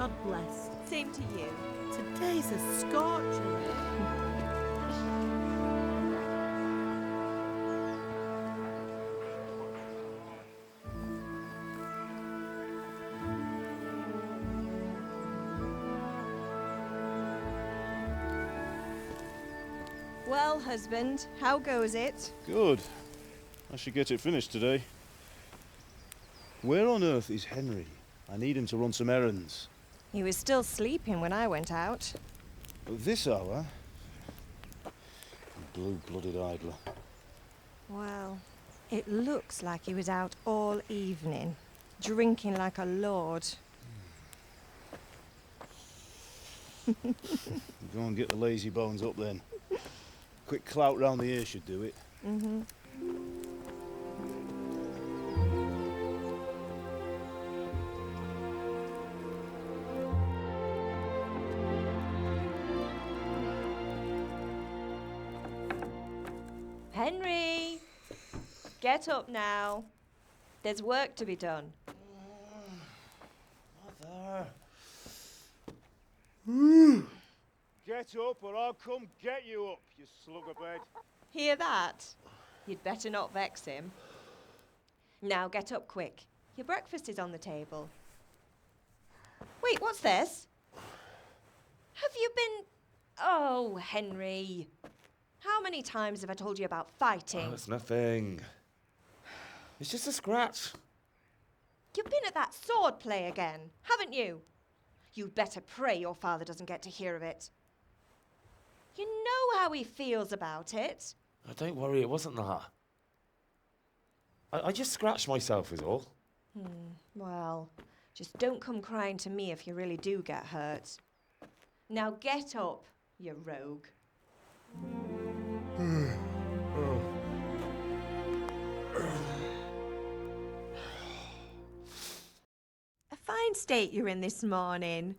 God bless. Same to you. Today's a scorcher, eh? Well, husband, how goes it? Good. I should get it finished today. Where on earth is Henry? I need him to run some errands. He was still sleeping when I went out. At this hour? Blue-blooded idler. Well, it looks like he was out all evening, drinking like a lord. Go and get the lazy bones up then. Quick clout round the ear should do it. Mm-hmm. Henry! Get up now. There's work to be done. Mother. Get up or I'll come get you up, you slugabed. Hear that? You'd better not vex him. Now get up quick. Your breakfast is on the table. Wait, what's this? Have you been... Oh, Henry. How many times have I told you about fighting? Oh, it's nothing. It's just a scratch. You've been at that sword play again, haven't you? You'd better pray your father doesn't get to hear of it. You know how he feels about it. Oh, don't worry, it wasn't that. I just scratched myself is all. Well, just don't come crying to me if you really do get hurt. Now get up, you rogue. A fine state you're in this morning.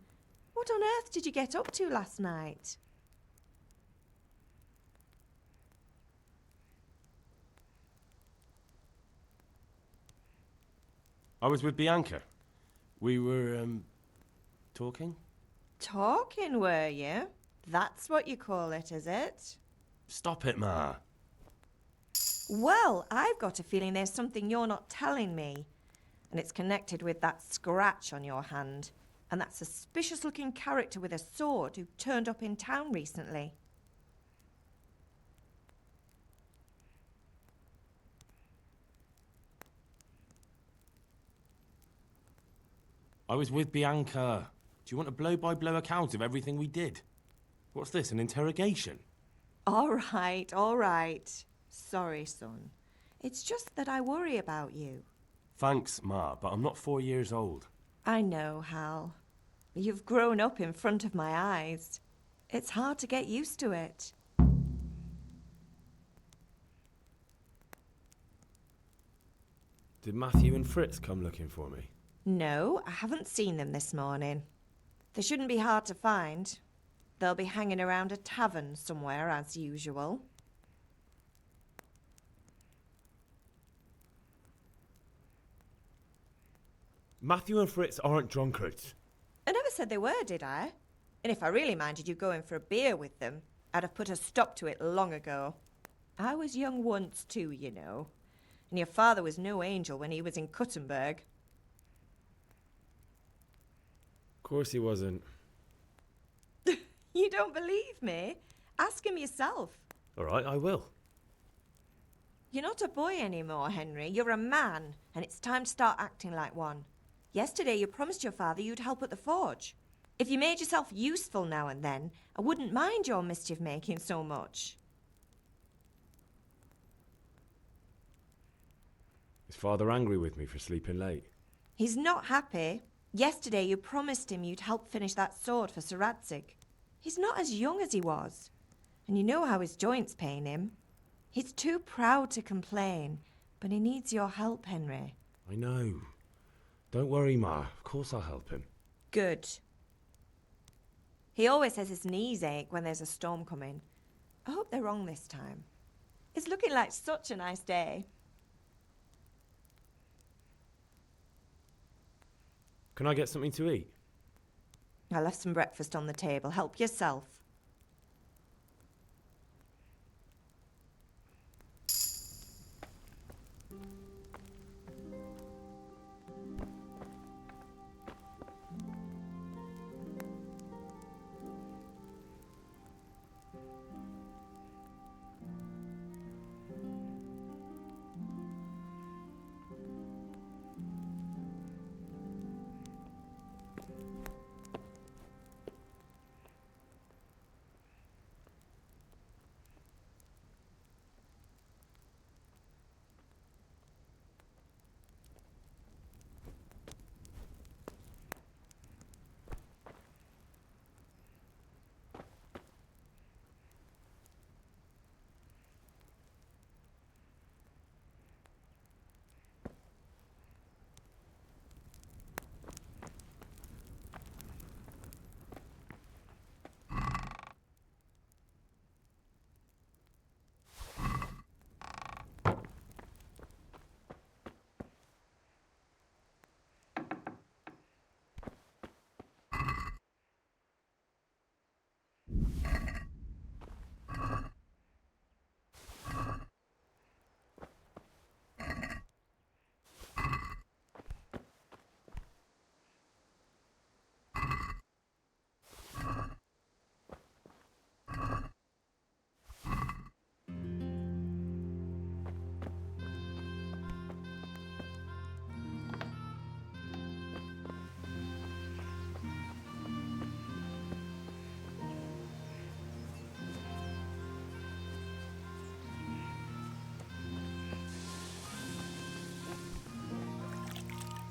What on earth did you get up to last night? I was with Bianca. We were, talking? Talking, were you? That's what you call it, is it? Stop it, Ma. Well, I've got a feeling there's something you're not telling me. And it's connected with that scratch on your hand. And that suspicious-looking character with a sword who turned up in town recently. I was with Bianca. Do you want a blow-by-blow account of everything we did? What's this, an interrogation? All right. Sorry, son. It's just that I worry about you. Thanks, Ma, but I'm not 4 years old. I know, Hal. You've grown up in front of my eyes. It's hard to get used to it. Did Matthew and Fritz come looking for me? No, I haven't seen them this morning. They shouldn't be hard to find. They'll be hanging around a tavern somewhere, as usual. Matthew and Fritz aren't drunkards. I never said they were, did I? And if I really minded you going for a beer with them, I'd have put a stop to it long ago. I was young once too, you know. And your father was no angel when he was in Cuttenberg. Of course he wasn't. You don't believe me? Ask him yourself. All right, I will. You're not a boy anymore, Henry. You're a man, and it's time to start acting like one. Yesterday you promised your father you'd help at the forge. If you made yourself useful now and then, I wouldn't mind your mischief-making so much. Is Father angry with me for sleeping late? He's not happy. Yesterday you promised him you'd help finish that sword for Sir Radzig. He's not as young as he was, and you know how his joints pain him. He's too proud to complain, but he needs your help, Henry. I know. Don't worry, Ma. Of course I'll help him. Good. He always says his knees ache when there's a storm coming. I hope they're wrong this time. It's looking like such a nice day. Can I get something to eat? I left some breakfast on the table. Help yourself.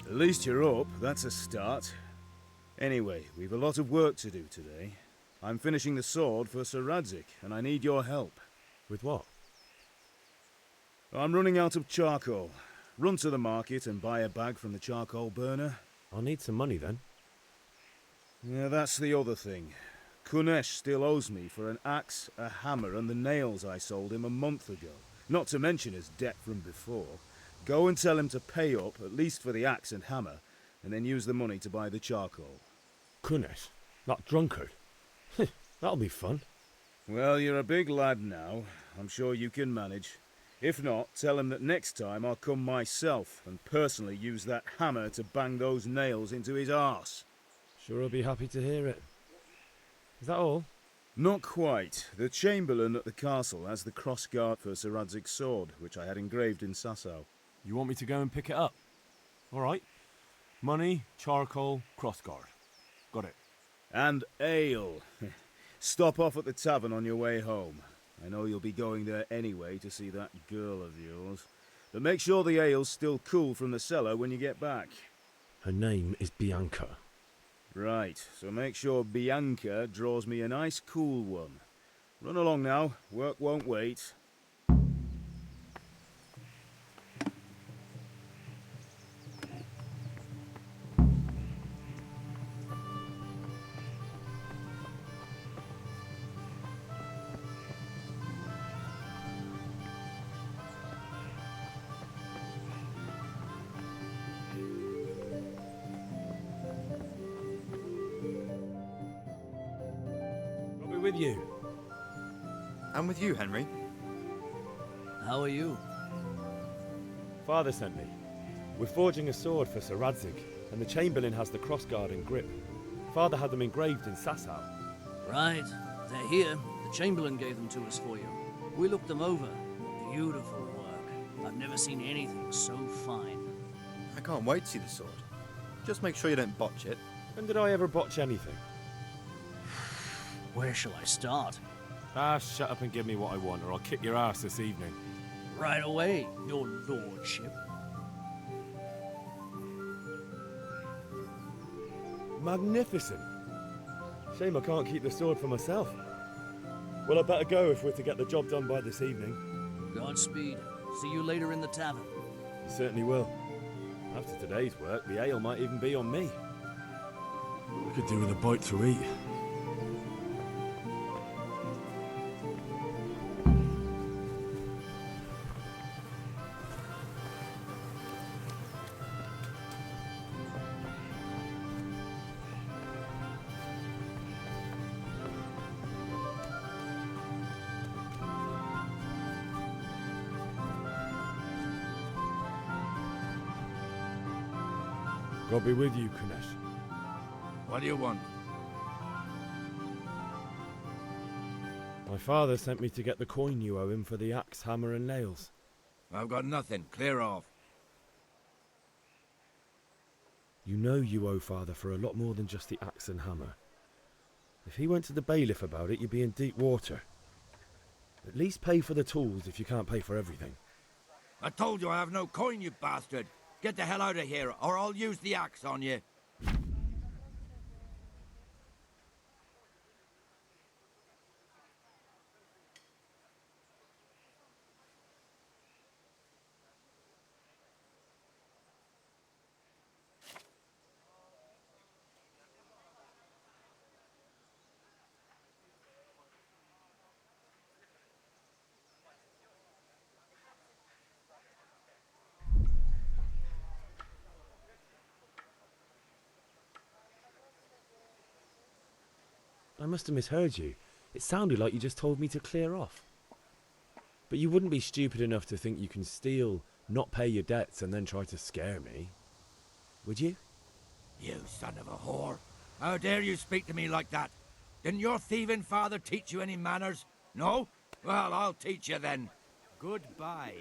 At least you're up, that's a start. Anyway, we've a lot of work to do today. I'm finishing the sword for Sir Radzig, and I need your help. With what? I'm running out of charcoal. Run to the market and buy a bag from the charcoal burner. I'll need some money then. Yeah, that's the other thing. Kunesh still owes me for an axe, a hammer, and the nails I sold him a month ago. Not to mention his debt from before. Go and tell him to pay up, at least for the axe and hammer, and then use the money to buy the charcoal. Kunesh? That drunkard? That'll be fun. Well, you're a big lad now. I'm sure you can manage. If not, tell him that next time I'll come myself and personally use that hammer to bang those nails into his arse. Sure I'll be happy to hear it. Is that all? Not quite. The Chamberlain at the castle has the crossguard for Sir Radzig's sword, which I had engraved in Sasau. You want me to go and pick it up? All right. Money, charcoal, crossguard. Got it. And ale. Stop off at the tavern on your way home. I know you'll be going there anyway to see that girl of yours. But make sure the ale's still cool from the cellar when you get back. Her name is Bianca. Right, so make sure Bianca draws me a nice cool one. Run along now, work won't wait. I'll be with you. I'm with you, Henry. How are you? Father sent me. We're forging a sword for Sir Radzig, and the Chamberlain has the crossguard and grip. Father had them engraved in Sasau. Right, they're here. The Chamberlain gave them to us for you. We looked them over. Beautiful work. I've never seen anything so fine. I can't wait to see the sword. Just make sure you don't botch it. When did I ever botch anything? Where shall I start? Ah, shut up and give me what I want, or I'll kick your ass this evening. Right away, your lordship. Magnificent. Shame I can't keep the sword for myself. Well, I better go if we're to get the job done by this evening. Godspeed. See you later in the tavern. You certainly will. After today's work, the ale might even be on me. I could do with a bite to eat. God be with you, Kunesh. What do you want? My father sent me to get the coin you owe him for the axe, hammer, and nails. I've got nothing. Clear off. You know you owe father for a lot more than just the axe and hammer. If he went to the bailiff about it, you'd be in deep water. At least pay for the tools if you can't pay for everything. I told you I have no coin, you bastard. Get the hell out of here, or I'll use the axe on you. I must have misheard you. It sounded like you just told me to clear off. But you wouldn't be stupid enough to think you can steal, not pay your debts, and then try to scare me. Would you? You son of a whore. How dare you speak to me like that? Didn't your thieving father teach you any manners? No? Well, I'll teach you then. Goodbye.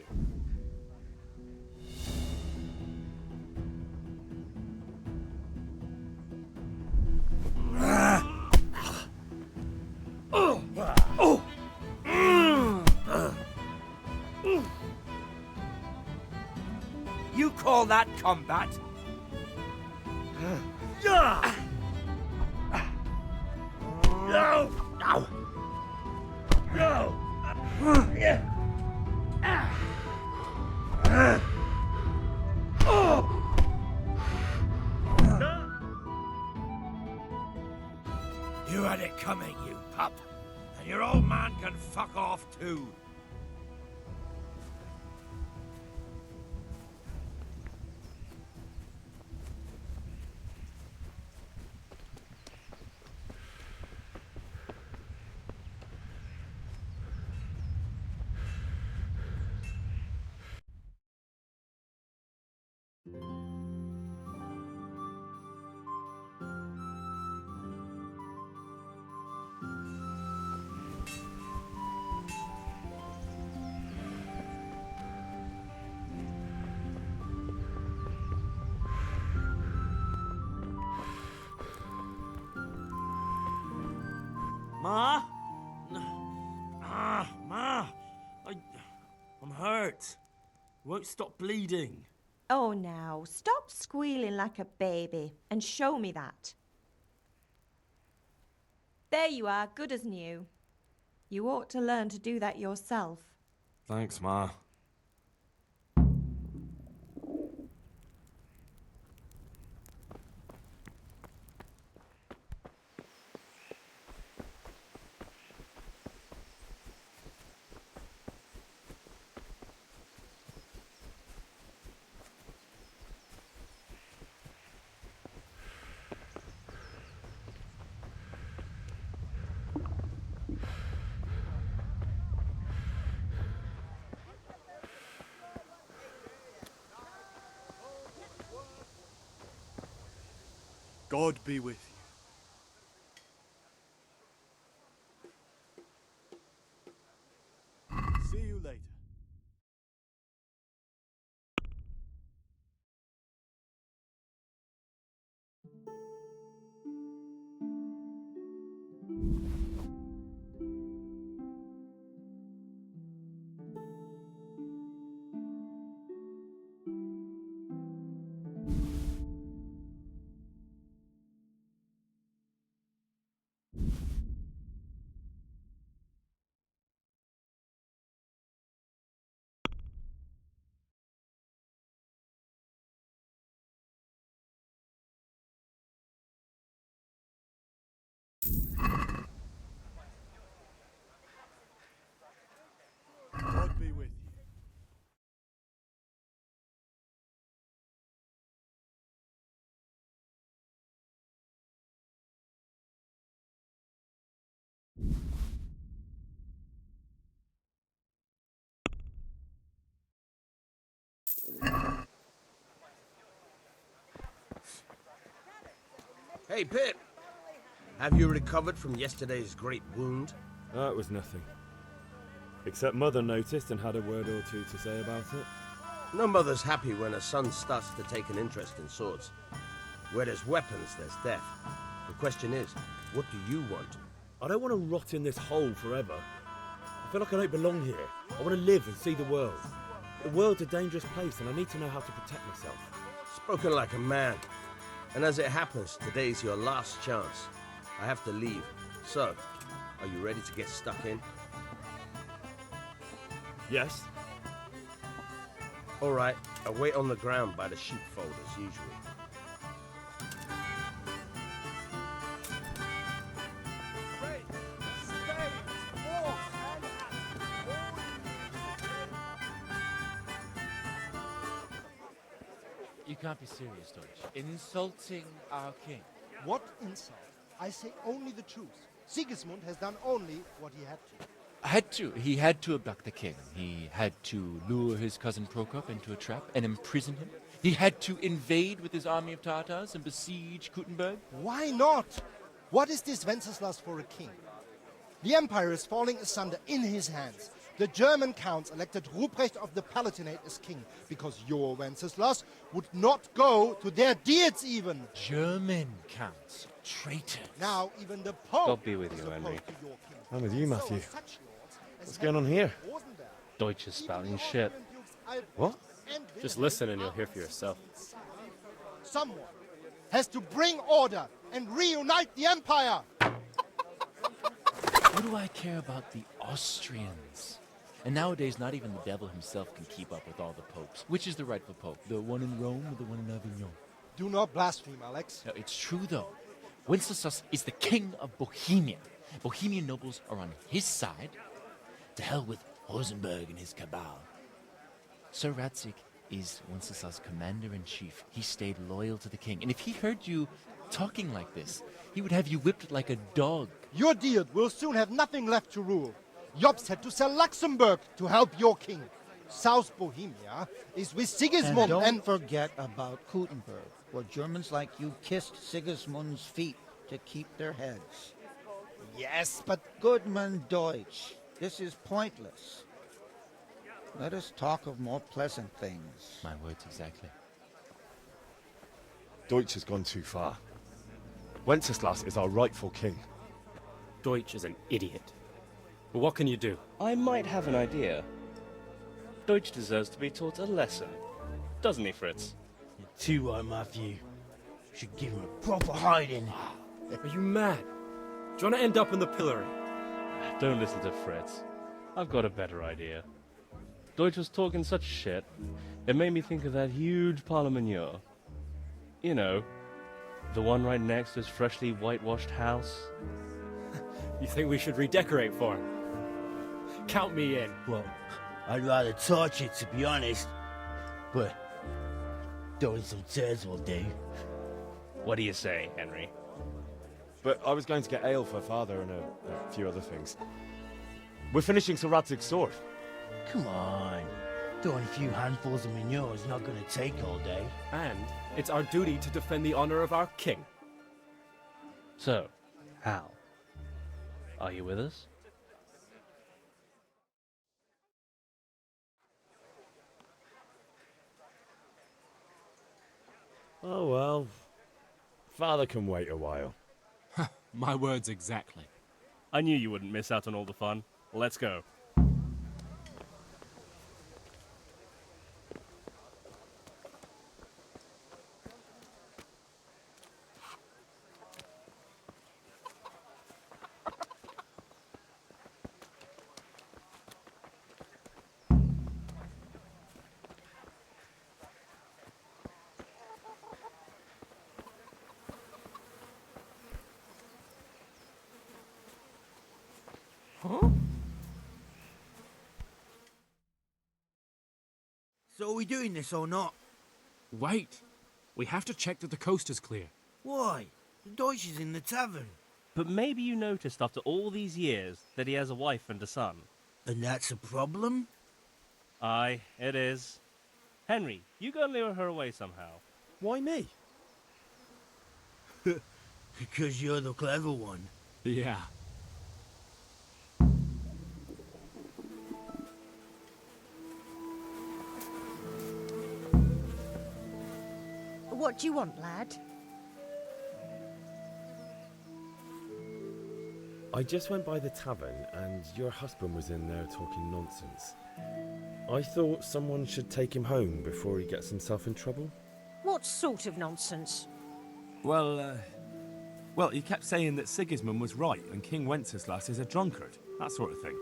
You call that combat? No! No! No! You had it coming, you pup. And your old man can fuck off too. Ma? Ma! I'm hurt. Won't stop bleeding. Oh, now, stop squealing like a baby and show me that. There you are, good as new. You ought to learn to do that yourself. Thanks, Ma. God be with you. See you later. Hey, Pip! Have you recovered from yesterday's great wound? That was nothing. Except Mother noticed and had a word or two to say about it. No mother's happy when her son starts to take an interest in swords. Where there's weapons, there's death. The question is, what do you want? I don't want to rot in this hole forever. I feel like I don't belong here. I want to live and see the world. The world's a dangerous place and I need to know how to protect myself. Spoken like a man. And as it happens, today's your last chance. I have to leave. So, are you ready to get stuck in? Yes? All right, I'll wait on the ground by the sheepfold as usual. You can't be serious, Deutsch. Insulting our king. What insult? I say only the truth. Sigismund has done only what he had to. He had to abduct the king. He had to lure his cousin Prokop into a trap and imprison him. He had to invade with his army of Tatars and besiege Kuttenberg. Why not? What is this Wenceslas for a king? The empire is falling asunder in his hands. The German counts elected Ruprecht of the Palatinate as king because your Wenceslas would not go to their deeds even. German counts. Traitors. Now even the Pope God be with you, Henry. I'm with you, Matthew. What's going on here? Deutsch is spouting shit. What? Just listen and you'll hear for yourself. Someone has to bring order and reunite the empire. What do I care about the Austrians? And nowadays, not even the devil himself can keep up with all the popes. Which is the rightful pope? The one in Rome or the one in Avignon? Do not blaspheme, Alex. No, it's true, though. Wenceslas is the king of Bohemia. Bohemian nobles are on his side. To hell with Rosenberg and his cabal. Sir Radzik is Wenceslas' commander-in-chief. He stayed loyal to the king. And if he heard you talking like this, he would have you whipped like a dog. Your deed will soon have nothing left to rule. Jobst had to sell Luxembourg to help your king. South Bohemia is with Sigismund and don't forget about Kuttenberg, where Germans like you kissed Sigismund's feet to keep their heads. Yes, but... Goodman Deutsch, this is pointless. Let us talk of more pleasant things. My words exactly. Deutsch has gone too far. Wenceslas is our rightful king. Deutsch is an idiot. But what can you do? I might have an idea. Deutsch deserves to be taught a lesson. Doesn't he, Fritz? You're too right, Matthew. Should give him a proper hiding. Are you mad? Do you want to end up in the pillory? Don't listen to Fritz. I've got a better idea. Deutsch was talking such shit, it made me think of that huge parliament. You know, the one right next to his freshly whitewashed house. You think we should redecorate for him? Count me in. Well, I'd rather torch it, to be honest. But throwing some chairs will do. What do you say, Henry? But I was going to get ale for Father and a few other things. We're finishing Sir Radzig's sword. Come on. Throwing a few handfuls of manure is not going to take all day. And it's our duty to defend the honor of our king. So, Hal, are you with us? Oh well. Father can wait a while. My words exactly. I knew you wouldn't miss out on all the fun. Let's go. Huh? So are we doing this or not? Wait. We have to check that the coast is clear. Why? The Deutsch is in the tavern. But maybe you noticed after all these years that he has a wife and a son. And that's a problem? Aye, it is. Henry, you go and lure her away somehow. Why me? Because you're the clever one. Yeah. What do you want, lad? I just went by the tavern and your husband was in there talking nonsense. I thought someone should take him home before he gets himself in trouble. What sort of nonsense? Well, he kept saying that Sigismund was right and King Wenceslas is a drunkard, that sort of thing.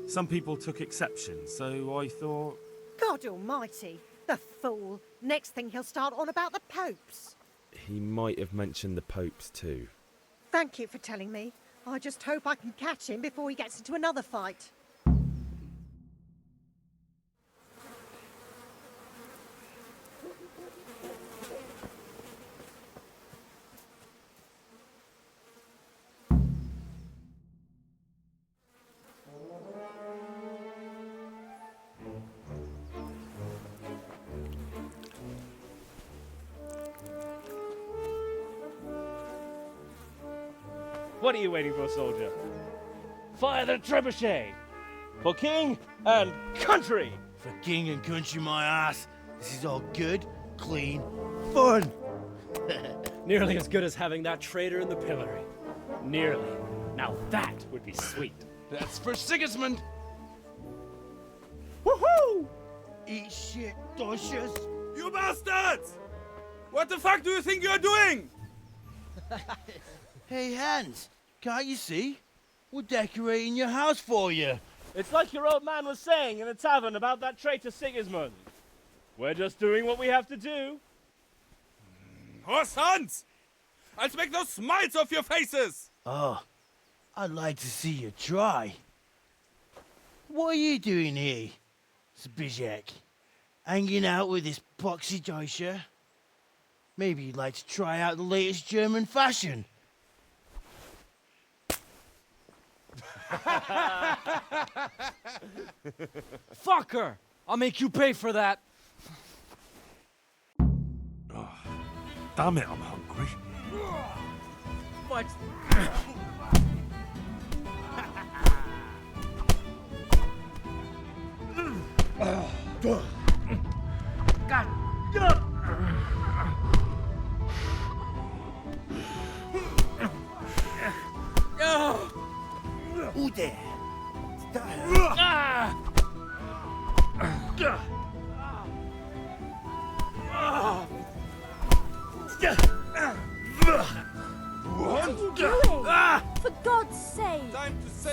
Some people took exception, so I thought... God almighty, the fool. Next thing he'll start on about the popes. He might have mentioned the popes too. Thank you for telling me. I just hope I can catch him before he gets into another fight. What are you waiting for, soldier? Fire the trebuchet! For king and country! For king and country, my ass. This is all good, clean, fun. Nearly as good as having that traitor in the pillory. Nearly. Now that would be sweet. That's for Sigismund. Woohoo! Eat shit, doshes. You bastards! What the fuck do you think you're doing? Hey, Hans, can't you see? We're decorating your house for you. It's like your old man was saying in the tavern about that traitor Sigismund. We're just doing what we have to do. Horse Hans! I'll make those smiles off your faces! Oh, I'd like to see you try. What are you doing here, Zbigniew? Hanging out with this poxy Deutscher? Maybe you'd like to try out the latest German fashion. Fucker! I'll make you pay for that. Oh, damn it, I'm hungry. What? God. Who there? What are you doing? For God's sake!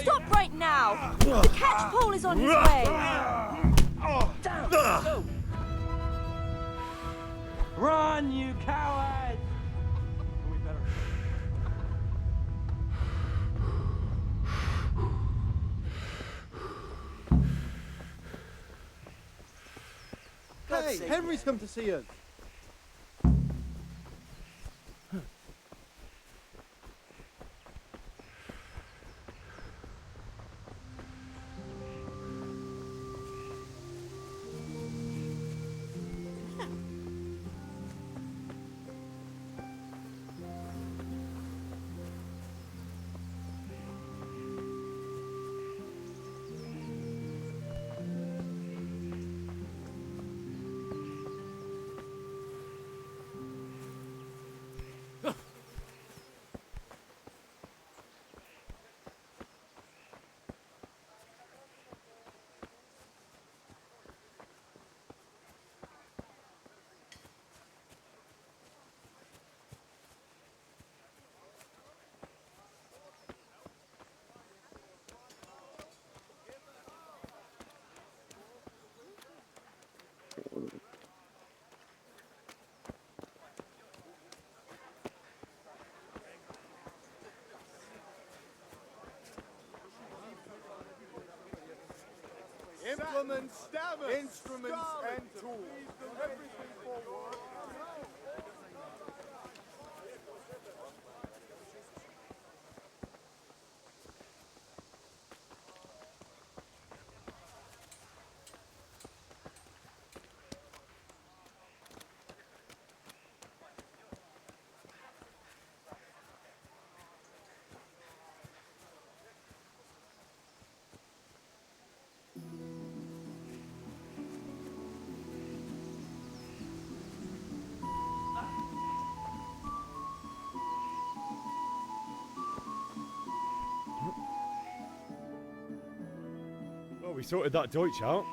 Stop right now! The catchpole is on his way! Down! Run, you coward! We better... Hey, Henry's come to see us. Implements, instruments, and tools. Everything forward. we sorted that Deutsch out.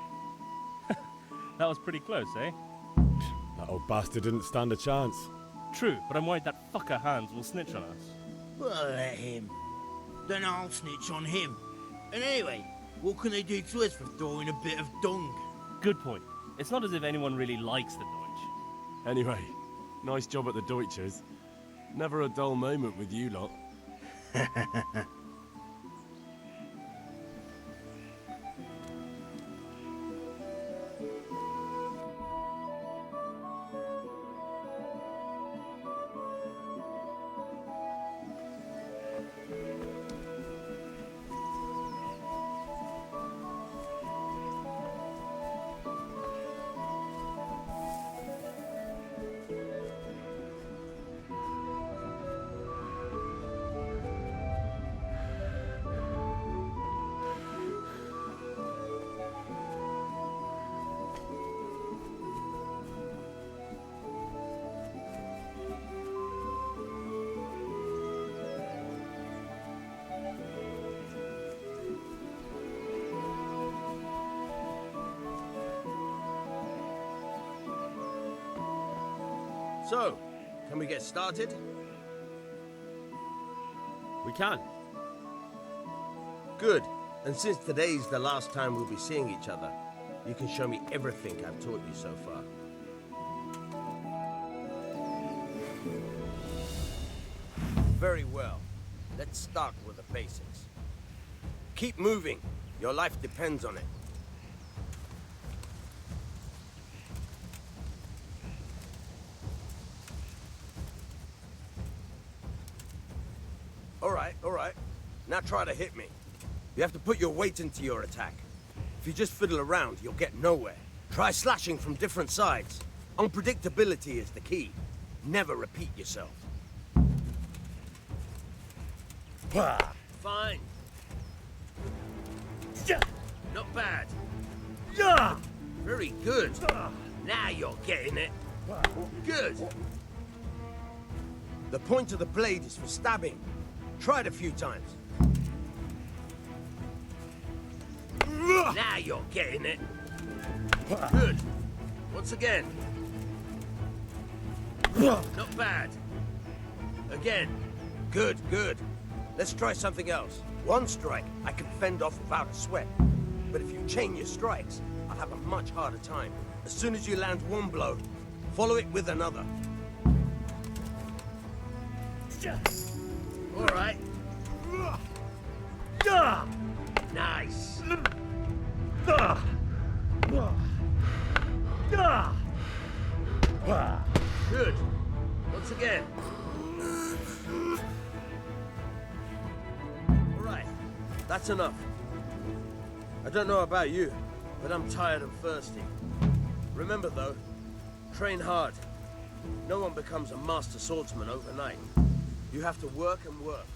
That was pretty close, eh? That old bastard didn't stand a chance. True, but I'm worried that fucker Hans will snitch on us. Well, let him. Then I'll snitch on him. And anyway, what can they do to us for throwing a bit of dung? Good point. It's not as if anyone really likes the Deutsch. Anyway, nice job at the Deutschers. Never a dull moment with you lot. So, can we get started? We can. Good. And since today's the last time we'll be seeing each other, you can show me everything I've taught you so far. Very well. Let's start with the basics. Keep moving. Your life depends on it. All right. Now try to hit me. You have to put your weight into your attack. If you just fiddle around, you'll get nowhere. Try slashing from different sides. Unpredictability is the key. Never repeat yourself. Fine. Not bad. Very good. Now you're getting it. Good. The point of the blade is for stabbing. Try it a few times. Now you're getting it. Good. Once again. Not bad. Again. Good. Let's try something else. One strike I can fend off without a sweat. But if you chain your strikes, I'll have a much harder time. As soon as you land one blow, follow it with another. All right. Nice. Good. Once again. All right. That's enough. I don't know about you, but I'm tired and thirsty. Remember though, train hard. No one becomes a master swordsman overnight. You have to work and work.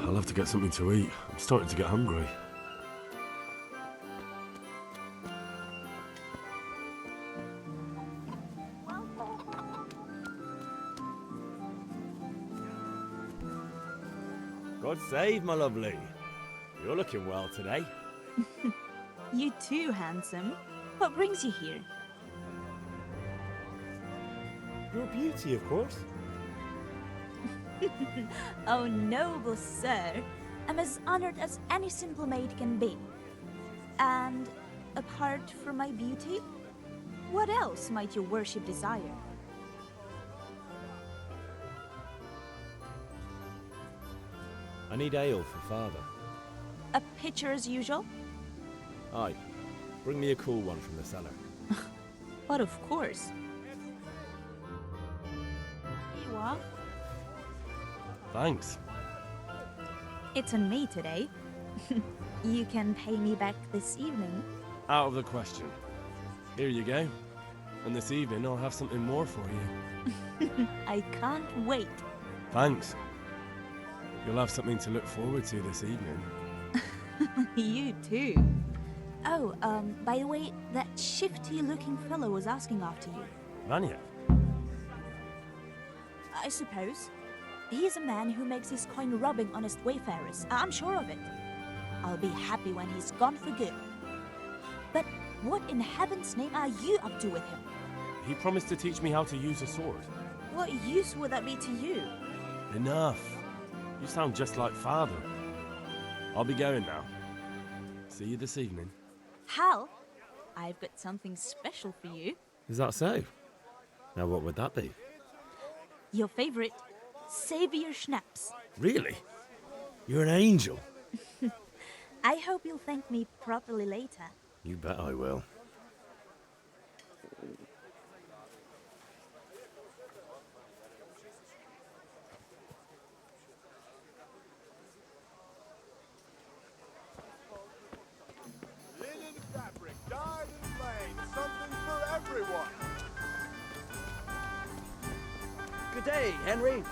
I'll have to get something to eat. I'm starting to get hungry. God save, my lovely. You're looking well today. You too, handsome. What brings you here? Your beauty, of course. Oh, noble sir. I'm as honored as any simple maid can be. And apart from my beauty, what else might your worship desire? I need ale for father. A pitcher as usual? Aye. Bring me a cool one from the cellar. But of course. Here you are. Thanks. It's on me today. You can pay me back this evening. Out of the question. Here you go. And this evening I'll have something more for you. I can't wait. Thanks. You'll have something to look forward to this evening. You too. Oh, by the way, that shifty-looking fellow was asking after you. Vanya? I suppose. He's a man who makes his coin robbing honest wayfarers. I'm sure of it. I'll be happy when he's gone for good. But what in heaven's name are you up to with him? He promised to teach me how to use a sword. What use would that be to you? Enough. You sound just like Father. I'll be going now. See you this evening. Hal, I've got something special for you. Is that so? Now what would that be? Your favorite Savior Schnapps. Really? You're an angel. I hope you'll thank me properly later. You bet I will. Linen fabric, dyed and plain, something for everyone. Good day, Henry.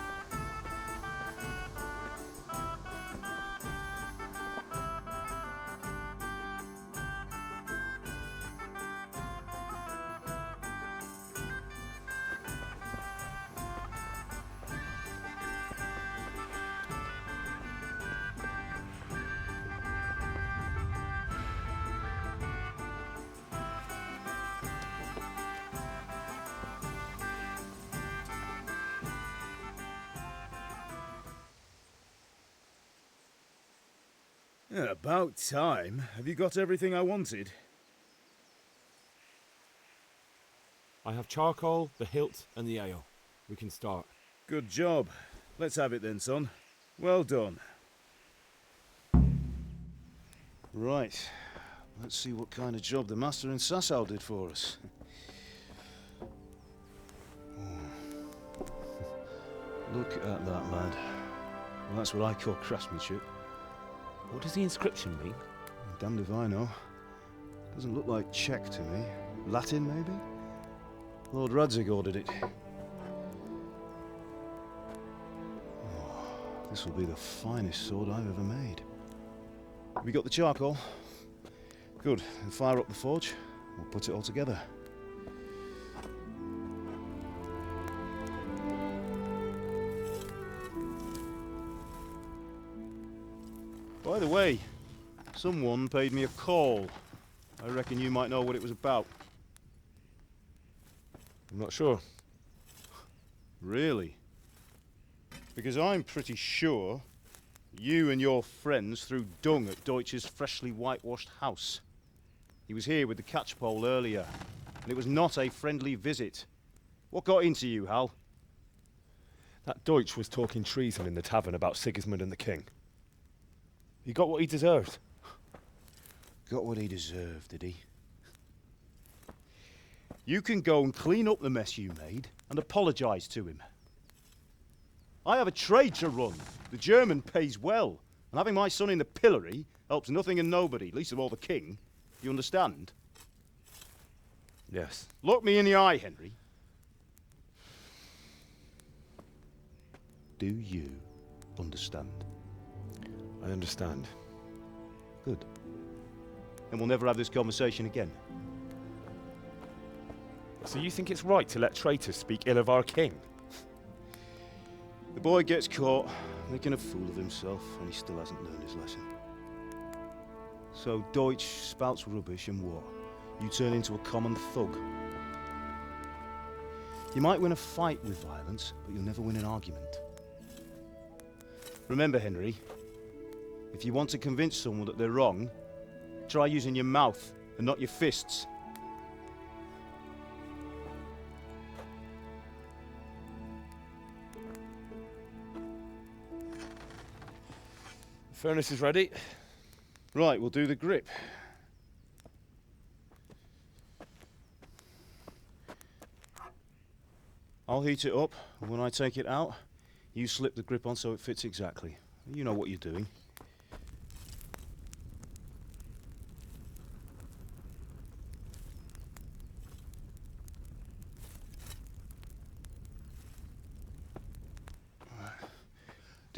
Yeah, about time. Have you got everything I wanted? I have charcoal, the hilt, and the ale. We can start. Good job. Let's have it then, son. Well done. Right. Let's see what kind of job the master in Sasau did for us. Look at that, lad. Well, that's what I call craftsmanship. What does the inscription mean? Damned if I know. Doesn't look like Czech to me. Latin, maybe? Lord Radzig ordered it. Oh, this will be the finest sword I've ever made. Have we got the charcoal? Good. Then fire up the forge. We'll put it all together. By the way, someone paid me a call. I reckon you might know what it was about. I'm not sure. Really? Because I'm pretty sure you and your friends threw dung at Deutsch's freshly whitewashed house. He was here with the catchpole earlier, and it was not a friendly visit. What got into you, Hal? That Deutsch was talking treason in the tavern about Sigismund and the king. He got what he deserved. Got what he deserved, did he? You can go and clean up the mess you made and apologise to him. I have a trade to run. The German pays well, and having my son in the pillory helps nothing and nobody, least of all the king. You understand? Yes. Look me in the eye, Henry. Do you understand? I understand. Good. Then we'll never have this conversation again. So you think it's right to let traitors speak ill of our king? The boy gets caught, making a fool of himself, and he still hasn't learned his lesson. So Deutsch spouts rubbish, and what? You turn into a common thug. You might win a fight with violence, but you'll never win an argument. Remember, Henry, if you want to convince someone that they're wrong, try using your mouth and not your fists. The furnace is ready. Right, we'll do the grip. I'll heat it up, and when I take it out, you slip the grip on so it fits exactly. You know what you're doing.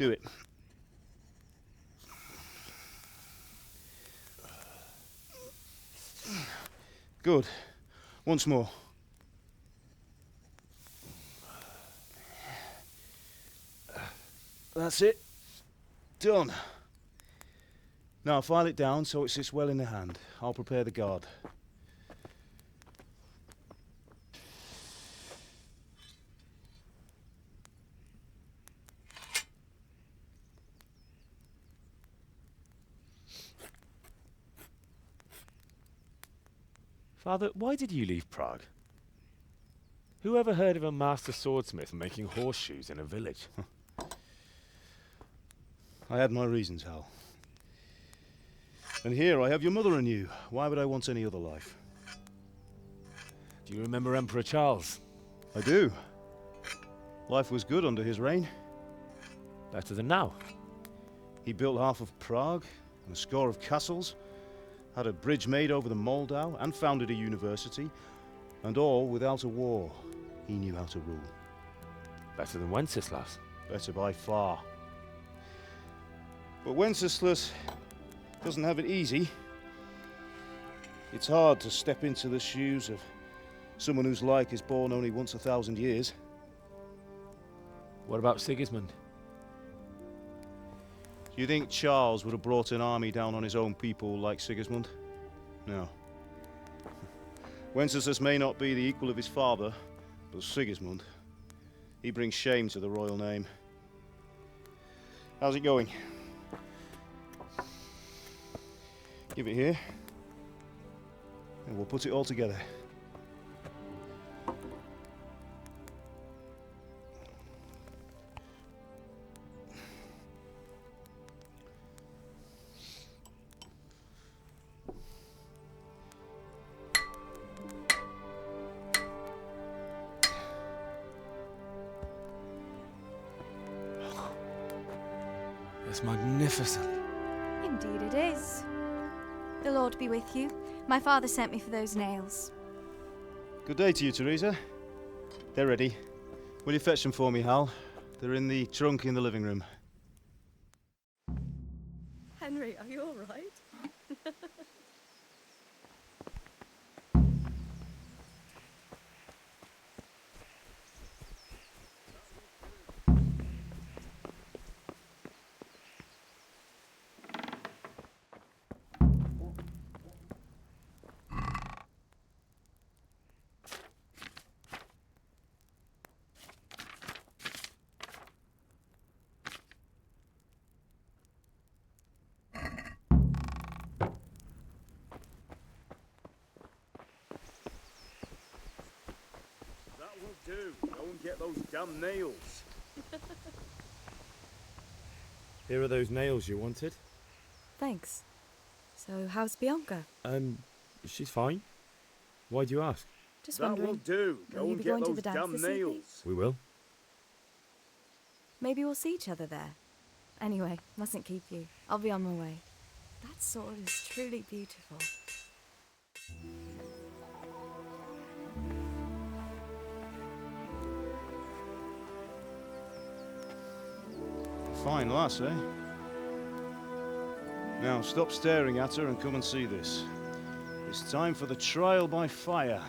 Do it. Good. Once more. That's it. Done. Now file it down so it sits well in the hand. I'll prepare the guard. Father, why did you leave Prague? Who ever heard of a master swordsmith making horseshoes in a village? I had my reasons, Hal. And here I have your mother and you. Why would I want any other life? Do you remember Emperor Charles? I do. Life was good under his reign. Better than now. He built half of Prague, and a score of castles, had a bridge made over the Moldau, and founded a university, and all without a war. He knew how to rule. Better than Wenceslas. Better by far. But Wenceslas doesn't have it easy. It's hard to step into the shoes of someone whose like is born only once 1,000 years. What about Sigismund? Do you think Charles would have brought an army down on his own people like Sigismund? No. Wenceslas may not be the equal of his father, but Sigismund, he brings shame to the royal name. How's it going? Give it here, and we'll put it all together. It's magnificent. Indeed it is. The Lord be with you. My father sent me for those nails. Good day to you, Teresa. They're ready. Will you fetch them for me, Hal? They're in the trunk in the living room. Henry, are you all right? Do. Go and get those damn nails. Here are those nails you wanted. Thanks. So, how's Bianca? She's fine. Why do you ask? Just wondering. Will do. Go Will you and be get going to those the dance damn this evening? nails. We will. Maybe we'll see each other there. Anyway, mustn't keep you. I'll be on my way. That sword is truly beautiful. Fine lass, eh? Now stop staring at her and come and see this. It's time for the trial by fire.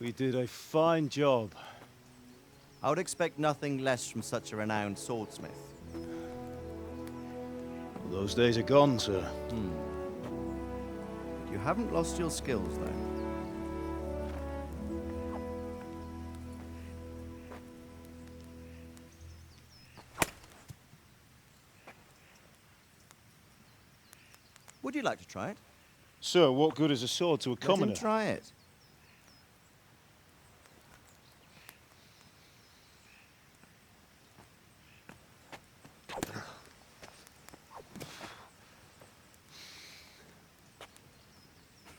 We did a fine job. I would expect nothing less from such a renowned swordsmith. Those days are gone, sir. You haven't lost your skills, though. Would you like to try it? Sir, what good is a sword to a commoner? Let him try it.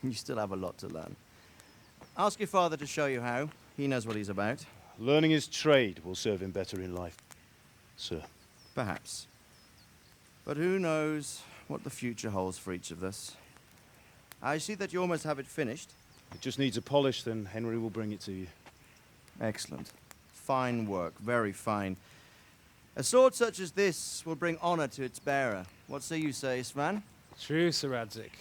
You still have a lot to learn. Ask your father to show you how. He knows what he's about. Learning his trade will serve him better in life, sir. Perhaps. But who knows what the future holds for each of us. I see that you almost have it finished. It just needs a polish, then Henry will bring it to you. Excellent. Fine work, very fine. A sword such as this will bring honor to its bearer. What say you, Svan? True, Sir Radzik.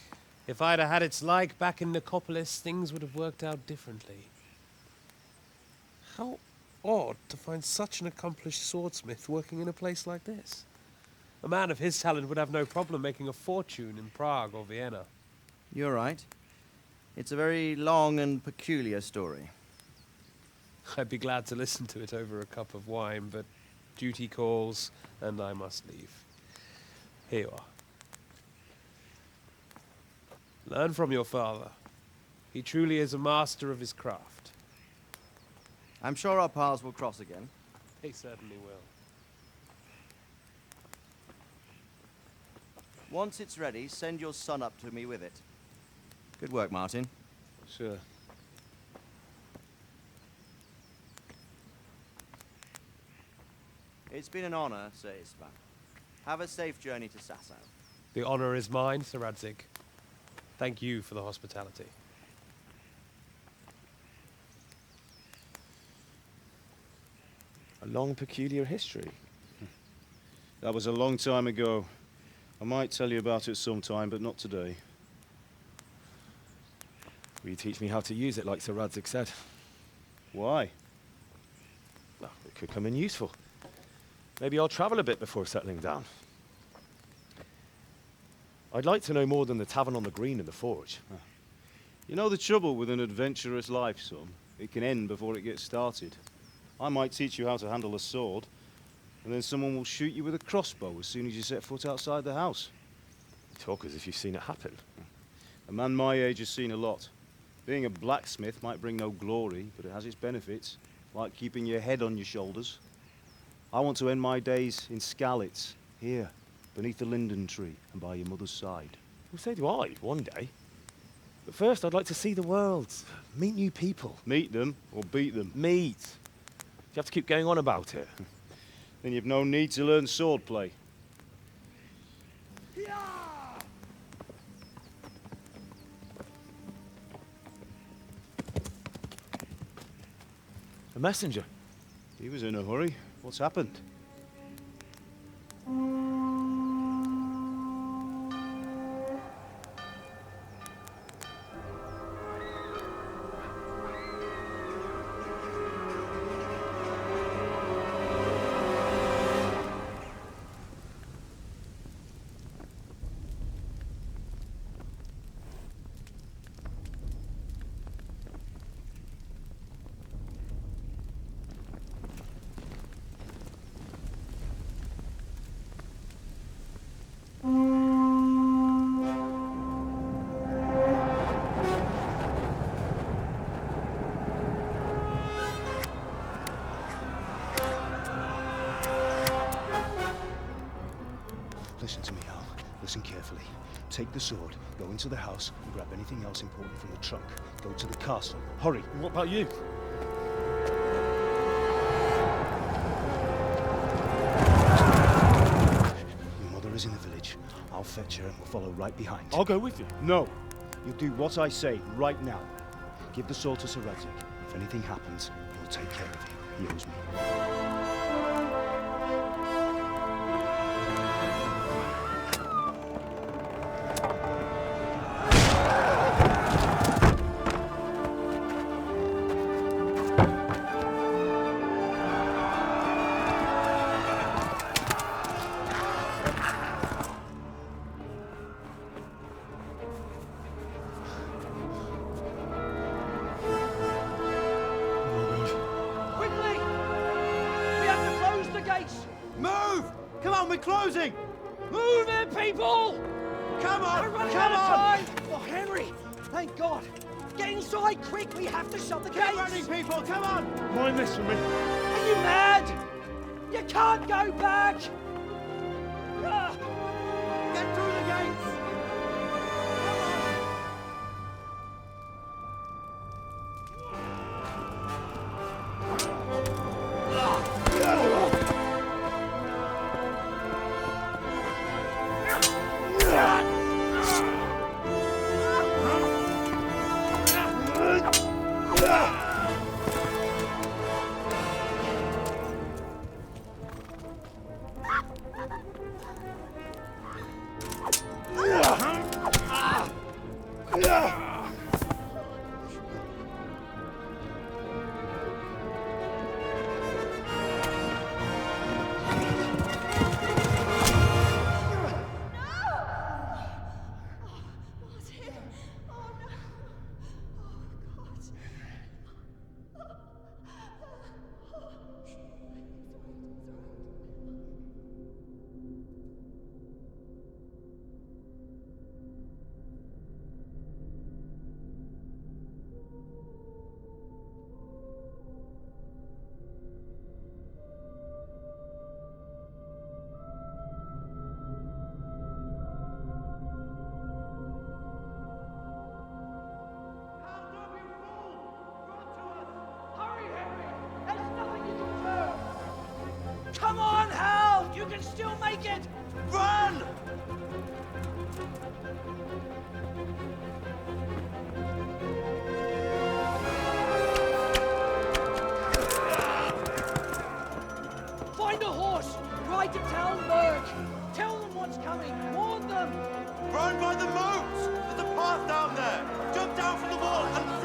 If I'd have had its like back in Nicopolis, things would have worked out differently. How odd to find such an accomplished swordsmith working in a place like this. A man of his talent would have no problem making a fortune in Prague or Vienna. You're right. It's a very long and peculiar story. I'd be glad to listen to it over a cup of wine, but duty calls, and I must leave. Here you are. Learn from your father. He truly is a master of his craft. I'm sure our paths will cross again. They certainly will. Once it's ready, send your son up to me with it. Good work, Martin. Sure. It's been an honor, Sir Istvan. Have a safe journey to Sasau. The honor is mine, Sir Radzik. Thank you for the hospitality. A long, peculiar history. That was a long time ago. I might tell you about it sometime, but not today. Will you teach me how to use it, like Sir Radzik said? Why? Well, it could come in useful. Maybe I'll travel a bit before settling down. I'd like to know more than the tavern on the green and the forge. You know the trouble with an adventurous life, son? It can end before it gets started. I might teach you how to handle a sword, and then someone will shoot you with a crossbow as soon as you set foot outside the house. You talk as if you've seen it happen. A man my age has seen a lot. Being a blacksmith might bring no glory, but it has its benefits, like keeping your head on your shoulders. I want to end my days in Skalitz, here, beneath the linden tree and by your mother's side. Well, so do I, one day. But first, I'd like to see the world, meet new people. Meet them or beat them? Meet. You have to keep going on about it. Then you've no need to learn swordplay. A messenger. He was in a hurry. What's happened? Listen to me, Al. Listen carefully. Take the sword, go into the house, and grab anything else important from the trunk. Go to the castle. Hurry. What about you? Your mother is in the village. I'll fetch her and we'll follow right behind. I'll go with you. No. You'll do what I say right now. Give the sword to Sir Radzik. If anything happens, he'll take care of you. He owes me. Closing! Move it, people! Come on! We're running Come out of on! time! Oh, Henry! Thank God! Get inside, quick! We have to shut the gates! Get running, people! Come on! Mind this for me. Are you mad? You can't go back! Get through the gates! down by the moat! There's a path down there! Jump down from the wall and